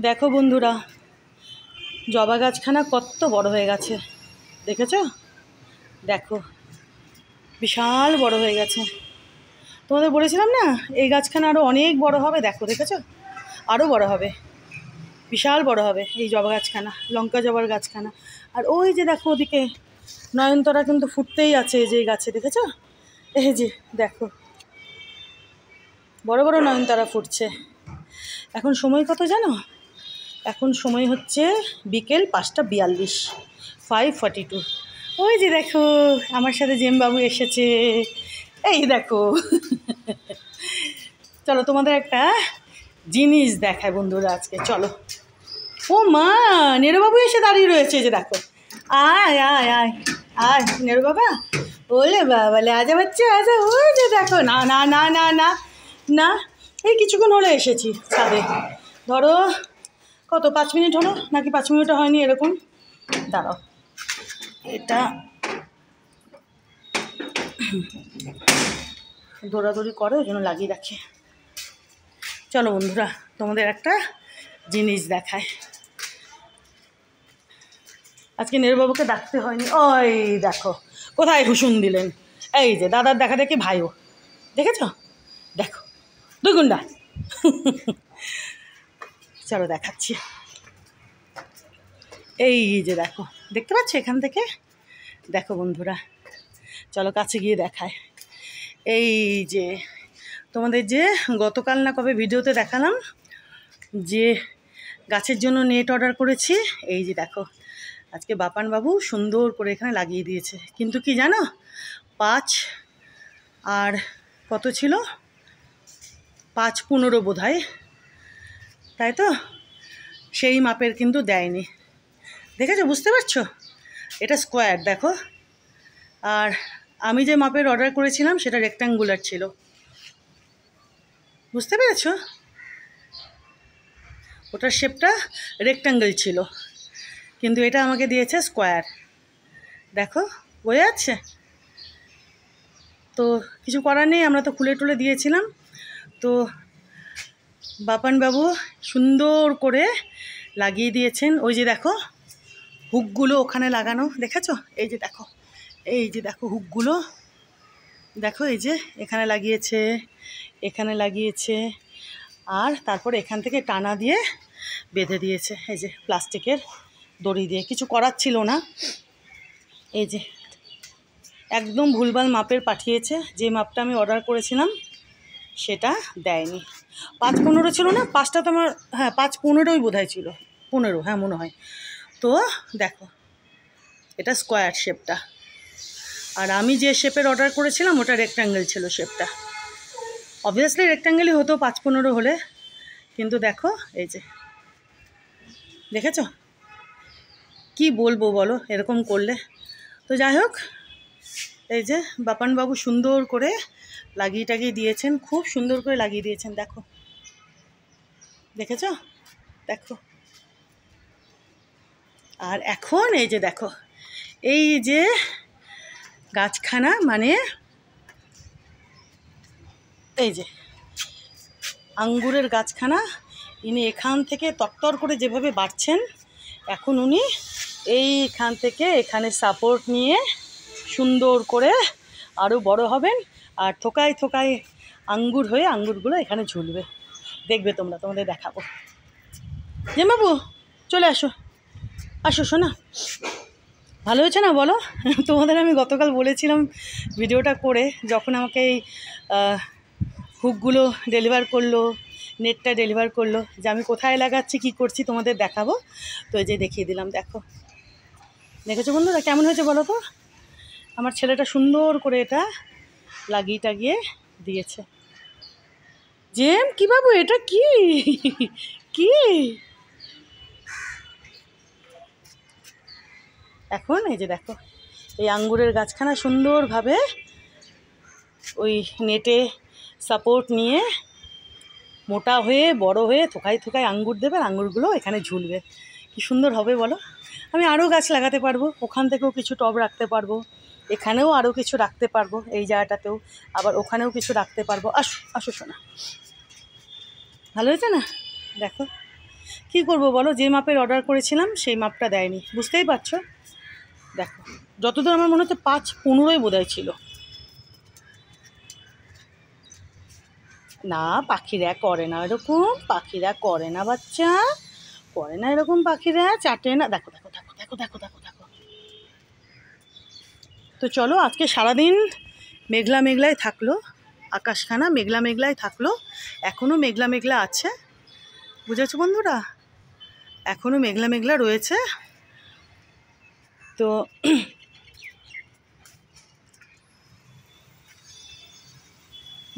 দেখো বন্ধুরা, জবা গাছখানা কত বড় হয়ে গেছে দেখেছো? দেখো বিশাল বড় হয়ে গেছে। তোমাদের বলেছিলাম না এই গাছখানা আরও অনেক বড় হবে। দেখো দেখেছো, আরও বড় হবে, বিশাল বড় হবে এই জবা গাছখানা, লঙ্কা জবার গাছখানা। আর ওই যে দেখো ওদিকে নয়নতারা কিন্তু ফুটতেই আছে এই যে এই গাছে, দেখেছো? এই যে দেখো বড় বড় নয়নতারা ফুটছে। এখন সময় কত জানো? এখন সময় হচ্ছে বিকেল 5:42, 5:42। ওই যে দেখো আমার সাথে জেমবাবু এসেছে, এই দেখো। চলো তোমাদের একটা জিনিস দেখায় বন্ধুরা আজকে, চলো। ও মা, নেরুবাবু এসে দাঁড়িয়ে রয়েছে, যে দেখো। আয় আয় আয় আয় নেরু বাবা, বলে বাবা আজা বাচ্চা আজা। ওই যে দেখো, না না না না না না, এই কিছুক্ষণ হলে এসেছি ছাদে। ধরো কত, 5 মিনিট হলো নাকি 5 মিনিটও হয়নি এরকম। দাঁড়াও, এটা দৌড়াদৌড়ি করে ওই জন্য লাগিয়ে রাখে। চলো বন্ধুরা তোমাদের একটা জিনিস দেখায়। আজকে নেরুবাবুকে ডাকতে হয়নি। ওই দেখো কোথায় ভূষণ দিলেন, এই যে দাদার দেখা দেখি ভাইও, দেখেছ? দেখো দুই গুন্ডা। চলো দেখাচ্ছি, এই যে দেখো, দেখতে পাচ্ছ এখান থেকে? দেখো বন্ধুরা, চলো কাছে গিয়ে দেখায়। এই যে তোমাদের যে গতকাল না কবে ভিডিওতে দেখালাম যে গাছের জন্য নেট অর্ডার করেছি, এই যে দেখো আজকে বাপানবাবু সুন্দর করে এখানে লাগিয়ে দিয়েছে। কিন্তু কি জানো, 5 আর কত ছিল, 5:15 বোধ হয়, তাই তো? সেই মাপের কিন্তু দেয়নি, দেখেছো? বুঝতে পারছো? এটা স্কোয়ার দেখো, আর আমি যে মাপের অর্ডার করেছিলাম সেটা রেক্ট্যাঙ্গুলার ছিল, বুঝতে পেরেছো? ওটার শেপটা রেক্ট্যাঙ্গেল ছিল, কিন্তু এটা আমাকে দিয়েছে স্কোয়ার। দেখো বোঝা যাচ্ছে তো? কিছু করার নেই, আমরা তো খুলে টুলে দিয়েছিলাম। তো বাপানবাবু সুন্দর করে লাগিয়ে দিয়েছেন। ওই যে দেখো হুকগুলো ওখানে লাগানো, দেখেছো? এই যে দেখো, এই যে দেখো হুকগুলো দেখো, এই যে এখানে লাগিয়েছে, এখানে লাগিয়েছে, আর তারপর এখান থেকে টানা দিয়ে বেঁধে দিয়েছে এই যে প্লাস্টিকের দড়ি দিয়ে। কিছু করার ছিল না, এই যে একদম ভুলভাল মাপের পাঠিয়েছে। যে মাপটা আমি অর্ডার করেছিলাম সেটা দেয়নি। 5:15 ছিল না, 5টা তো আমার, হ্যাঁ 5:15ই বোধহয় ছিল, 15, হ্যাঁ মনে হয়। তো দেখো এটা স্কোয়ার শেপটা, আর আমি যে শেপের অর্ডার করেছিলাম ওটা রেক্ট্যাঙ্গেল ছিল শেপটা। অবভিয়াসলি রেক্ট্যাঙ্গেলই হতো 5:15 হলে, কিন্তু দেখো এই যে দেখেছো? কি বলবো বলো এরকম করলে? তো যাই হোক, এই যে বাপানবাবু সুন্দর করে লাগিয়ে টাগিয়ে দিয়েছেন, খুব সুন্দর করে লাগিয়ে দিয়েছেন। দেখো দেখেছো? দেখো, আর এখন এই যে দেখো, এই যে গাছখানা, মানে এই যে আঙ্গুরের গাছখানা, ইনি এখান থেকে তরতর করে যেভাবে বাড়ছেন, এখন উনি এইখান থেকে এখানে সাপোর্ট নিয়ে সুন্দর করে আরও বড় হবেন, আর থোকায় থোকায় আঙ্গুর হয়ে আঙ্গুরগুলো এখানে ঝুলবে। দেখবে তোমরা, তোমাদের দেখাবো। বাবু চলে আসো, আসো শোনা। ভালো হয়েছে না বলো? তোমাদের আমি গতকাল বলেছিলাম ভিডিওটা করে, যখন আমাকে এই হুকগুলো ডেলিভার করলো, নেটটা ডেলিভার করলো, যে আমি কোথায় লাগাচ্ছি কী করছি তোমাদের দেখাবো। তো এই যে দেখিয়ে দিলাম, দেখো দেখেছো বন্ধুরা কেমন হয়েছে বলো তো? আমার ছেলেটা সুন্দর করে এটা লাগিয়ে টাগিয়ে দিয়েছে। জেম কি বাবু, এটা কি কি? এখন এই যে দেখো এই আঙ্গুরের গাছখানা সুন্দরভাবে ওই নেটে সাপোর্ট নিয়ে মোটা হয়ে বড় হয়ে থোকায় থোকায় আঙ্গুর দেবে, আঙ্গুরগুলো এখানে ঝুলবে। কি সুন্দর হবে বলো? আমি আরও গাছ লাগাতে পারবো, ওখান থেকেও কিছু টব রাখতে পারবো, এখানেও আরও কিছু রাখতে পারবো, এই জায়গাটাতেও, আবার ওখানেও কিছু রাখতে পারবো। আসো আসো শোনা, ভালো হয়েছে না? দেখো কি করব বলো, যে মাপের অর্ডার করেছিলাম সেই মাপটা দেয়নি, বুঝতেই পারছো। দেখো যতদূর আমার মনে হচ্ছে 5-15 বোধহয় ছিল। না পাখিরা করে না এরকম, পাখিরা করে না বাচ্চা, করে না এরকম, পাখিরা চাটে না। দেখো দেখো দেখো দেখো দেখো দেখো দেখো। তো চলো আজকে সারাদিন মেঘলা মেঘলাই থাকলো, আকাশখানা মেঘলা মেঘলাই থাকলো, এখনও মেঘলা মেঘলা আছে, বুঝেছো বন্ধুরা, এখনও মেঘলা মেঘলা রয়েছে। তো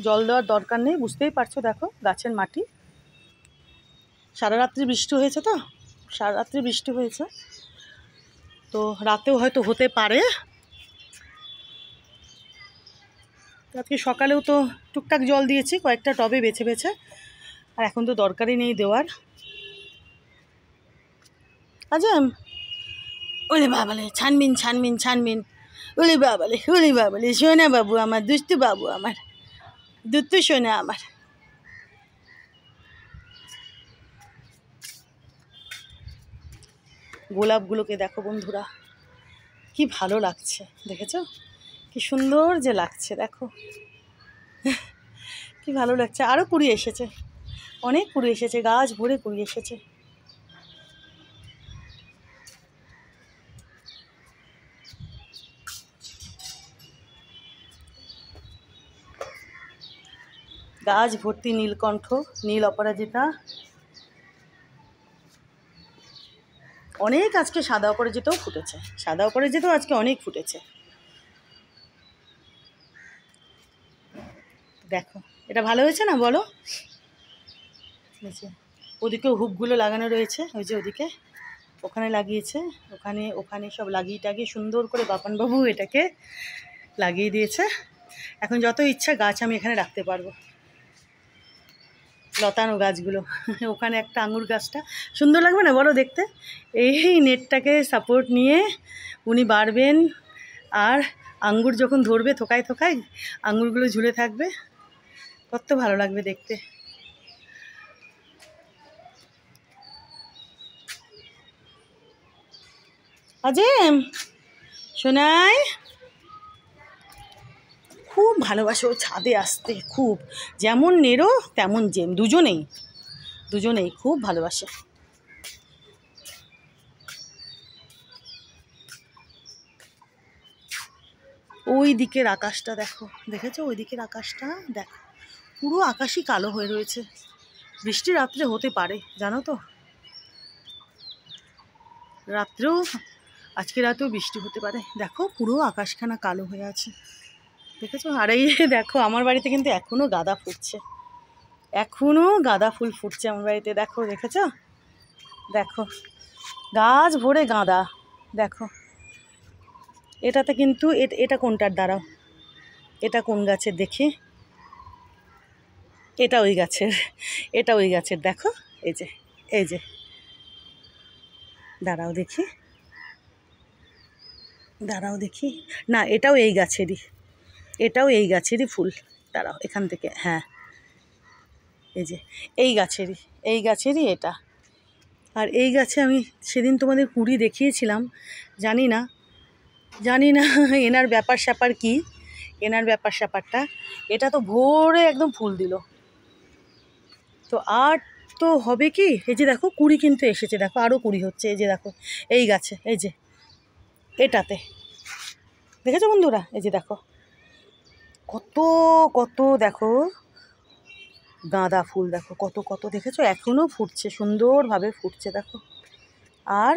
জল দেওয়ার দরকার নেই, বুঝতেই পারছো। দেখো গাছের মাটি, সারা রাত্রি বৃষ্টি হয়েছে, তো সারা রাত্রি বৃষ্টি হয়েছে, তো রাতেও হয়তো হতে পারে। আজকে সকালেও তো টুকটাক জল দিয়েছি কয়েকটা টবে বেছে বেছে, আর এখন তো দরকারই নেই দেওয়ার। আজম, ওলে বাবালে ছানবিন ছানবিন ছানবিন, ওলে বাবালে সোনা বাবু আমার, দুষ্টু বাবু আমার, দুষ্টু সোনা আমার। গোলাপগুলোকে দেখো বন্ধুরা, কি ভালো লাগছে, দেখেছো কি সুন্দর যে লাগছে, দেখো কি ভালো লাগছে। আরও কুড়ি এসেছে, অনেক কুড়ি এসেছে, গাছ ভরে কুড়ি এসেছে। গাছ ভর্তি নীলকণ্ঠ, নীল অপরাজিতা, অনেক আজকে সাদা অপরাজিতাও ফুটেছে, সাদা অপরাজিতাও আজকে অনেক ফুটেছে। দেখো এটা ভালো হয়েছে না বলো। ওদিকেও হুকগুলো লাগানো রয়েছে, ওই যে ওদিকে ওখানে লাগিয়েছে, ওখানে ওখানে সব লাগিয়ে টাগিয়ে সুন্দর করে বাপানবাবু এটাকে লাগিয়ে দিয়েছে। এখন যত ইচ্ছা গাছ আমি এখানে রাখতে পারবো, লতানো গাছগুলো। ওখানে একটা আঙুর গাছটা সুন্দর লাগবে না বলো দেখতে। এই নেটটাকে সাপোর্ট নিয়ে উনি বাড়বেন, আর আঙ্গুর যখন ধরবে থোকায় থোকায় আঙ্গুরগুলো ঝুলে থাকবে, কত ভালো লাগবে দেখতে। আজিম শোনাই, খুব ভালোবাসে ও ছাদে আসতে, খুব, যেমন নেরো তেমন জেম, দুজনেই খুব ভালোবাসে। ওই দিকের আকাশটা দেখো, দেখেছো ওই দিকের আকাশটা দেখো, পুরো আকাশই কালো হয়ে রয়েছে। বৃষ্টি রাত্রে হতে পারে জানো তো, রাত্রেও, আজকে রাতেও বৃষ্টি হতে পারে। দেখো পুরো আকাশখানা কালো হয়ে আছে, দেখেছো। আর এই দেখো আমার বাড়িতে কিন্তু এখনও গাঁদা ফুটছে, এখনও গাঁদা ফুল ফুটছে আমার বাড়িতে, দেখো দেখেছো, দেখো গাছ ভরে গাঁদা। দেখো এটাতে কিন্তু এটা কোনটার, দাঁড়াও এটা কোন গাছের দেখি, এটা ওই গাছের, এটা ওই গাছের, দেখো এই যে, এই যে দাঁড়াও দেখি, দাঁড়াও দেখি, না এটাও এই গাছেরই, এটাও এই গাছেরই ফুল, দাঁড়াও এখান থেকে, হ্যাঁ এই যে এই গাছেরই এটা। আর এই গাছে আমি সেদিন তোমাদের কুড়ি দেখিয়েছিলাম, জানি না এনার ব্যাপার স্যাপার কি, এনার ব্যাপার স্যাপারটা, এটা তো ভোরে একদম ফুল দিল। তো আর তো হবে কি, এই যে দেখো কুড়ি কিন্তু এসেছে, দেখো আরও কুড়ি হচ্ছে, এই যে দেখো এই গাছে, এই যে এটাতে, দেখেছো বন্ধুরা, এই যে দেখো কত কত, দেখো গাঁদা ফুল, দেখো কত কত, দেখেছো এখনও ফুটছে, সুন্দরভাবে ফুটছে দেখো। আর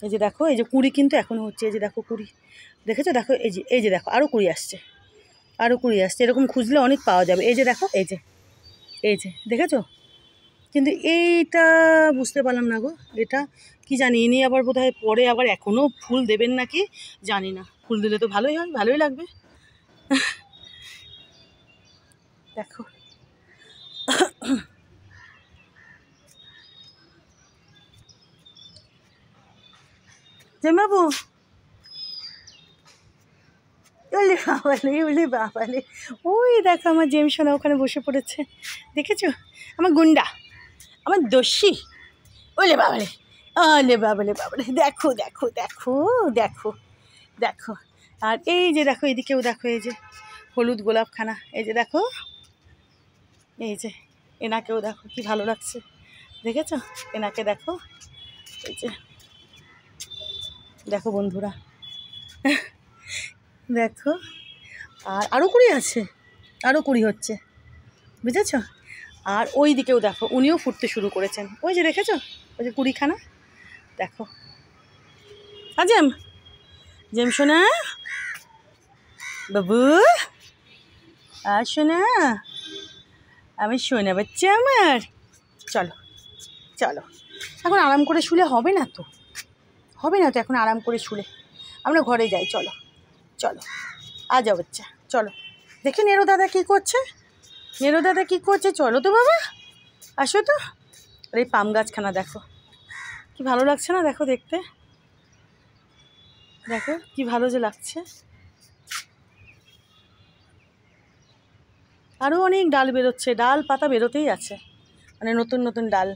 এই যে দেখো, এই যে কুড়ি কিন্তু এখনও হচ্ছে, এই যে দেখো কুড়ি, দেখেছো, দেখো এই যে দেখো আরও কুড়ি আসছে, আরও কুড়ি আসছে, এরকম খুঁজলে অনেক পাওয়া যাবে। এই যে দেখো, এই যে দেখেছো, কিন্তু এইটা বুঝতে পারলাম না গো, এটা কি জানি, ইনি আবার বোধহয় পরে আবার এখনও ফুল দেবেন নাকি জানি না, ফুল দিলে তো ভালোই হয়, ভালোই লাগবে। দেখো বাবু, ওলে বাবালে, ওই দেখো আমার জেমসোনা ওখানে বসে পড়েছে, দেখেছো আমার গুন্ডা, আমার দস্যি, ওলে বাবারে, ওলে বাবারে বাবারে, দেখো দেখো দেখো দেখো দেখো। আর এই যে দেখো এদিকেও দেখো, এই যে হলুদ গোলাপখানা, এই যে দেখো, এই যে এনাকেও দেখো কি ভালো লাগছে, দেখেছো এনাকে দেখো, এই যে দেখো বন্ধুরা, দেখো। আর আরও কুড়ি আছে, আরও কুড়ি হচ্ছে, বুঝেছ। আর ওই দিকেও দেখো উনিও ফুটতে শুরু করেছেন, ওই যে দেখেছো, ওই যে কুড়িখানা দেখো। আজেম, জেম সোনা বাবু, আর সোনা, আমি সোনা বাচ্চা আমার, চলো চলো। এখন আরাম করে শুলে হবে না তো, হবে না তো এখন আরাম করে শুলে, আমরা ঘরে যাই, চলো চলো, আ যাও বাচ্চা চলো। দেখি নেরো দাদা কী করছে, নেরো দাদা কী করছে, চলো তো বাবা, আসো তো। আর এই পাম গাছখানা দেখো কি ভালো লাগছে না, দেখো দেখতে, দেখো কি ভালো যে লাগছে। আরও অনেক ডাল বেরোচ্ছে, ডাল পাতা বেরোতেই আছে, মানে নতুন নতুন ডাল।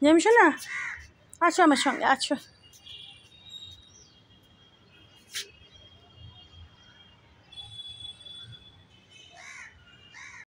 জানিস না, আসো আমার সঙ্গে, আসো।